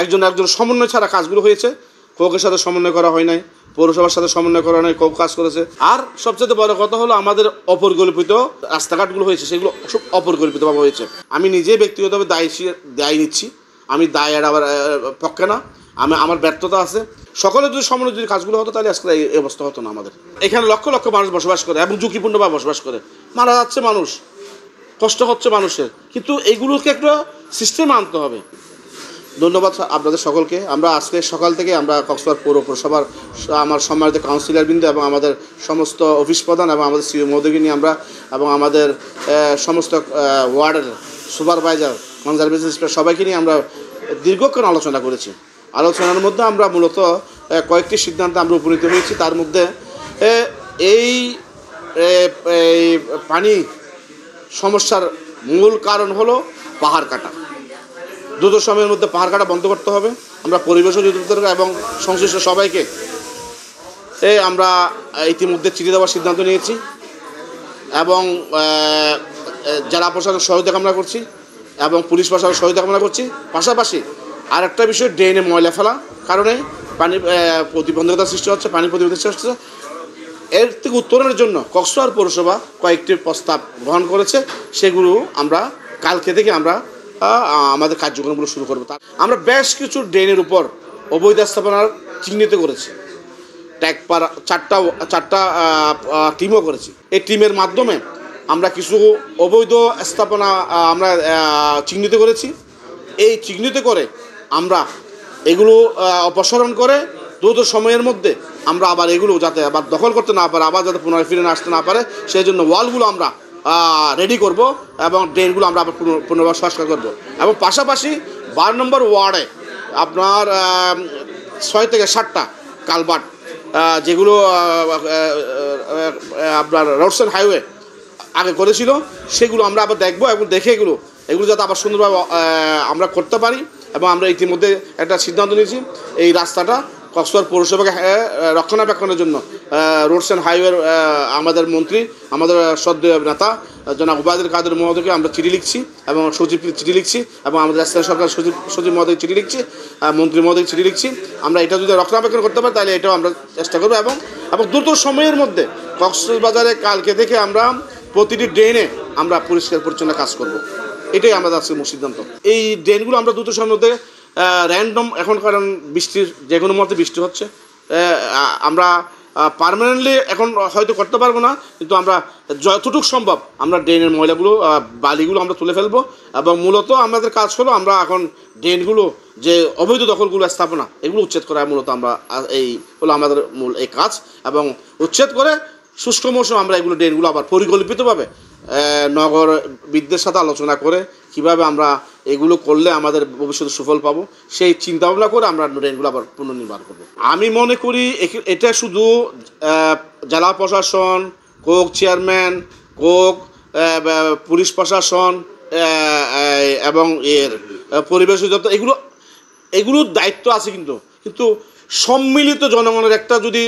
একজন সমন্বয় ছাড়া কাজগুলো হয়েছে। কোকের সাথে সমন্বয় করা হয় নাই, পৌরসভার সাথে সমন্বয় করা নাই, কোক কাজ করেছে। আর সবচেয়ে বড় কথা হলো আমাদের অপরিকল্পিত রাস্তাঘাটগুলো হয়েছে, সেগুলো সব অপরিকল্পিতভাবে হয়েছে। আমি নিজে ব্যক্তিগতভাবে দায়ী নিচ্ছি, আমি দায় আবার পক্ষে না, আমার ব্যর্থতা আছে। সকলে যদি সমন্বয় যদি কাজগুলো হতো তাহলে আজকে এই অবস্থা হতো না। আমাদের এখানে লক্ষ লক্ষ মানুষ বসবাস করে এবং ঝুঁকিপূর্ণভাবে বসবাস করে, মারা যাচ্ছে মানুষ, কষ্ট হচ্ছে মানুষের, কিন্তু এইগুলোকে একটা সিস্টেমে আনতে হবে। ধন্যবাদ আপনাদের সকলকে। আমরা আজকে সকাল থেকে আমরা কক্সবাজার পৌরসভার আমার সম্মানিত কাউন্সিলরবৃন্দ এবং আমাদের সমস্ত অফিস প্রধান এবং আমাদের সিও মহোদয়কে নিয়ে আমরা এবং আমাদের সমস্ত ওয়ার্ডের সুপারভাইজার, কনজারভেশন ইন্সপেক্টর সবাইকে নিয়ে আমরা দীর্ঘক্ষণ আলোচনা করেছি। আলোচনার মধ্যে আমরা মূলত কয়েকটি সিদ্ধান্তে আমরা উপনীত হয়েছি। তার মধ্যে এই পানি সমস্যার মূল কারণ হলো পাহাড় কাটা। দ্রুত সময়ের মধ্যে পাহাড় কাটা বন্ধ করতে হবে। আমরা পরিবেশ অধিদপ্তর এবং সংশ্লিষ্ট সবাইকে আমরা ইতিমধ্যে চিঠি দেওয়ার সিদ্ধান্ত নিয়েছি এবং জেলা প্রশাসনের সহায়তা কামনা করছি এবং পুলিশ প্রশাসনের সহায়তা কামনা করছি। পাশাপাশি আরেকটা বিষয়, ড্রেনে ময়লা ফেলা কারণে পানি প্রতিবন্ধকতা সৃষ্টি হচ্ছে, পানি প্রতিবন্ধকতা সৃষ্টি হচ্ছে। এর থেকে উত্তরণের জন্য কক্সবাজার পৌরসভা কয়েকটি প্রস্তাব গ্রহণ করেছে, সেগুলো আমরা কালকে থেকে আমরা আমাদের কার্যক্রমগুলো শুরু করবো। আমরা বেশ কিছু ড্রেনের উপর অবৈধ স্থাপনার চিহ্নিত করেছি, চারটা টিমও করেছি। এই টিমের মাধ্যমে আমরা কিছু অবৈধ স্থাপনা আমরা চিহ্নিত করেছি। এই চিহ্নিত করে আমরা এগুলো অপসারণ করে দ্রুত সময়ের মধ্যে আমরা আবার এগুলো যাতে আবার দখল করতে না পারে, আবার যাতে পুনরায় ফিরে আসতে না পারে, সেই জন্য ওয়ালগুলো আমরা রেডি করব এবং ড্রেনগুলো আমরা আবার পুনর্বার সংস্কার করব। এবং পাশাপাশি 12 নম্বর ওয়ার্ডে আপনার 6 থেকে 7টা কালভার্ট যেগুলো আপনার রোডস অ্যান্ড হাইওয়ে আগে করেছিল, সেগুলো আমরা আবার দেখবো এবং দেখে এগুলো যাতে আবার সুন্দরভাবে আমরা করতে পারি। এবং আমরা ইতিমধ্যে একটা সিদ্ধান্ত নিয়েছি, এই রাস্তাটা কক্সবাজার পৌরসভাকে রক্ষণাবেক্ষণের জন্য রোডস অ্যান্ড হাইওয়ের আমাদের মন্ত্রী, আমাদের শ্রদ্ধেয় নেতা জনাব ওবায়দুল কাদের মহোদয়কে আমরা চিঠি লিখছি এবং সচিবকে চিঠি লিখছি এবং আমাদের স্থানীয় সরকার সচিব মহোদয় চিঠি লিখছি, মন্ত্রী মহোদয় চিঠি লিখছি। আমরা এটা যদি রক্ষণাবেক্ষণ করতে পারি তাহলে এটাও আমরা চেষ্টা করবো এবং দ্রুত সময়ের মধ্যে কক্সবাজারে কালকে থেকে আমরা প্রতিটি ড্রেনে আমরা পরিষ্কার পরিচ্ছন্ন কাজ করব। এটাই আমাদের আজকে মূল সিদ্ধান্ত। এই ড্রেনগুলো আমরা দ্রুত সময়ের মধ্যে র্যান্ডম, এখন কারণ বৃষ্টির যে কোনো মুহূর্তে বৃষ্টি হচ্ছে, আমরা পার্মানেন্টলি এখন হয়তো করতে পারবো না, কিন্তু আমরা যতটুকু সম্ভব আমরা ড্রেনের ময়লাগুলো বালিগুলো আমরা তুলে ফেলবো। এবং মূলত আমাদের কাজ হলো আমরা এখন ড্রেনগুলো যে অবৈধ দখলগুলো স্থাপনা এগুলো উচ্ছেদ করা, মূলত আমরা এই হলো আমাদের মূল এই কাজ। এবং উচ্ছেদ করে শুষ্ক মৌসুম আমরা এগুলো ড্রেনগুলো আবার পরিকল্পিতভাবে নগরবিদদের সাথে আলোচনা করে কীভাবে আমরা এগুলো করলে আমাদের ভবিষ্যতে সুফল পাবো সেই চিন্তাভাবনা করে আমরা ড্রেনগুলো আবার পুনর্নির্মাণ করবো। আমি মনে করি এটা শুধু জেলা প্রশাসন, কোক চেয়ারম্যান, কোক পুলিশ প্রশাসন এবং পরিবেশ অধিদপ্তর এগুলোর দায়িত্ব আছে, কিন্তু সম্মিলিত জনগণের একটা যদি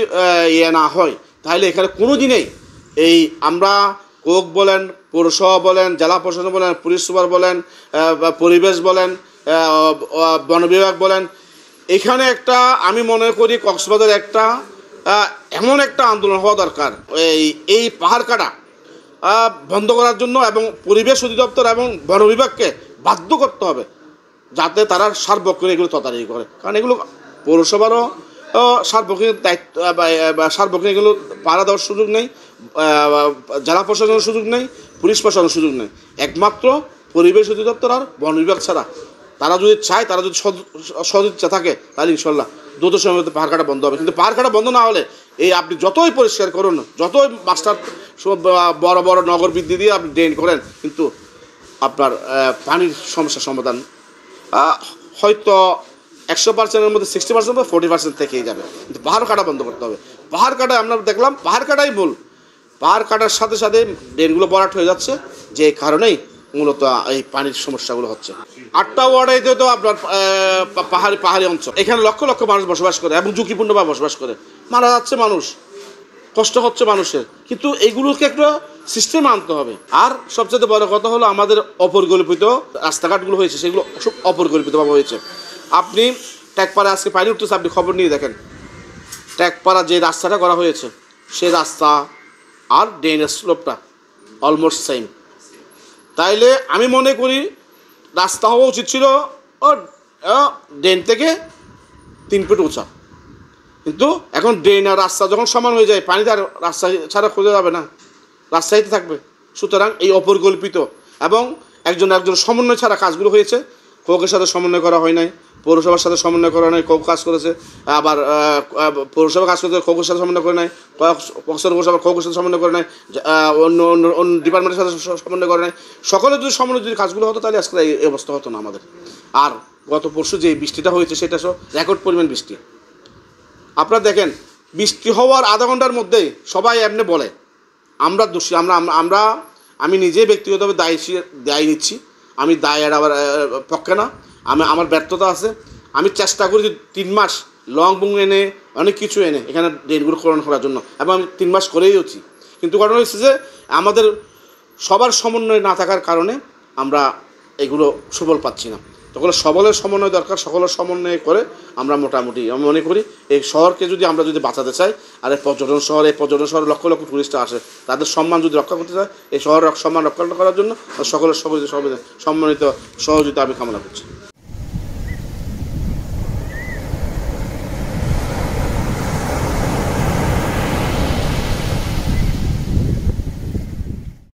না হয় তাহলে এখানে কোনো দিনেই এই আমরা কোক বলেন, পৌরসভা বলেন, জেলা প্রশাসন বলেন, পুলিশ সুপার বলেন, পরিবেশ বলেন, বন বিভাগ বলেন, এখানে একটা আমি মনে করি কক্সবাজার একটা এমন একটা আন্দোলন হওয়া দরকার এই পাহাড় কাটা বন্ধ করার জন্য এবং পরিবেশ অধিদপ্তর এবং বন বিভাগকে বাধ্য করতে হবে যাতে তারা সার্বক্ষণিক এগুলো তদারকি করে। কারণ এগুলো পৌরসভারও সার্বক্ষণিক দায়িত্ব বা সার্বক্ষণিক এগুলো পাহারা দেওয়ার সুযোগ নেই, জেলা প্রশাসনের সুযোগ নেই, পুলিশ প্রশাসনের সুযোগ নেই। একমাত্র পরিবেশ অধিদপ্তর আর বন বিভাগ ছাড়া তারা যদি চায়, তারা যদি সদিচ্ছা থাকে তাহলে ইনশাল্লাহ দ্রুত সময়ের মধ্যে পাহাড় কাটা বন্ধ হবে। কিন্তু পাহাড় কাটা বন্ধ না হলে এই আপনি যতই পরিষ্কার করুন, যতই মাস্টার বড় বড় নগর বৃদ্ধি দিয়ে আপনি ড্রেন করেন, কিন্তু আপনার পানির সমস্যার সমাধান হয়তো 100%-এর মধ্যে 60% বা 40% থেকেই যাবে। কিন্তু পাহাড় কাটা বন্ধ করতে হবে। পাহাড় কাটা আমরা দেখলাম পাহাড় কাটাই ভুল, পাহাড় কাটার সাথে সাথে ড্রেনগুলো ভরাট হয়ে যাচ্ছে, যে কারণেই মূলত এই পানির সমস্যাগুলো হচ্ছে। 8টা ওয়ার্ডে তো আপনার পাহাড়ি অঞ্চল, এখানে লক্ষ লক্ষ মানুষ বসবাস করে এবং ঝুঁকিপূর্ণভাবে বসবাস করে, মারা যাচ্ছে মানুষ, কষ্ট হচ্ছে মানুষের, কিন্তু এইগুলোকে একটা সিস্টেমে আনতে হবে। আর সবচেয়ে বড় কথা হলো আমাদের অপরিকল্পিত রাস্তাঘাটগুলো হয়েছে, সেগুলো সব অপরিকল্পিতভাবে হয়েছে। আপনি ট্যাগপাড়া আজকে পানি উঠতেছে, আপনি খবর নিয়ে দেখেন ট্যাগপাড়া যে রাস্তাটা করা হয়েছে সে রাস্তা আর ড্রেনের স্লোপটা অলমোস্ট সেম। তাইলে আমি মনে করি রাস্তা হওয়া উচিত ছিল ও ড্রেন থেকে 3 ফুট উঁচা, কিন্তু এখন ড্রেন আর রাস্তা যখন সমান হয়ে যায় পানি তার রাস্তা ছাড়া খুঁজে যাবে না, রাস্তাইতে থাকবে। সুতরাং এই অপরিকল্পিত এবং একজন সমন্বয় ছাড়া কাজগুলো হয়েছে। কোকের সাথে সমন্বয় করা হয় নাই, পৌরসভার সাথে সমন্বয় করা নাই, কোক কাজ করেছে, আবার পৌরসভা কাজ করেছে কোকের সাথে সমন্বয় করে নাই, পৌরসভা কোকের সাথে সমন্বয় করে নাই, অন্য অন্য অন্য ডিপার্টমেন্টের সাথে সমন্বয় করে নাই। সকলের যদি সমন্বয় যদি কাজগুলো হতো তাহলে আজকে এই অবস্থা হতো না আমাদের। আর গত পরশু যে বৃষ্টিটা হয়েছে সেটা রেকর্ড পরিমাণ বৃষ্টি। আপনারা দেখেন বৃষ্টি হওয়ার আধা ঘন্টার মধ্যেই সবাই এমনি বলে আমরা দোষী, আমরা আমি নিজেই ব্যক্তিগতভাবে দায়ী নিচ্ছি। আমি দায়ের আবার পক্ষে না, আমার ব্যর্থতা আছে। আমি চেষ্টা করি 3 মাস লং বুং এনে অনেক কিছু এনে এখানে ড্রেনগুলো খনন করার জন্য, এবং আমি 3 মাস করেই হচ্ছি। কিন্তু ঘটনা হচ্ছে যে আমাদের সবার সমন্বয় না থাকার কারণে আমরা এগুলো সুফল পাচ্ছি না। তখন সকলের সমন্বয় দরকার, সকলের সমন্বয় করে আমরা মোটামুটি আমি মনে করি এই শহরকে আমরা যদি বাঁচাতে চাই, আর এই পর্যটন শহরে লক্ষ লক্ষ টুরিস্ট আসে, তাদের সম্মান যদি রক্ষা করতে চাই, এই শহরের সম্মান রক্ষা করার জন্য সকলের সম্মানিত সহযোগিতা আমি কামনা করছি।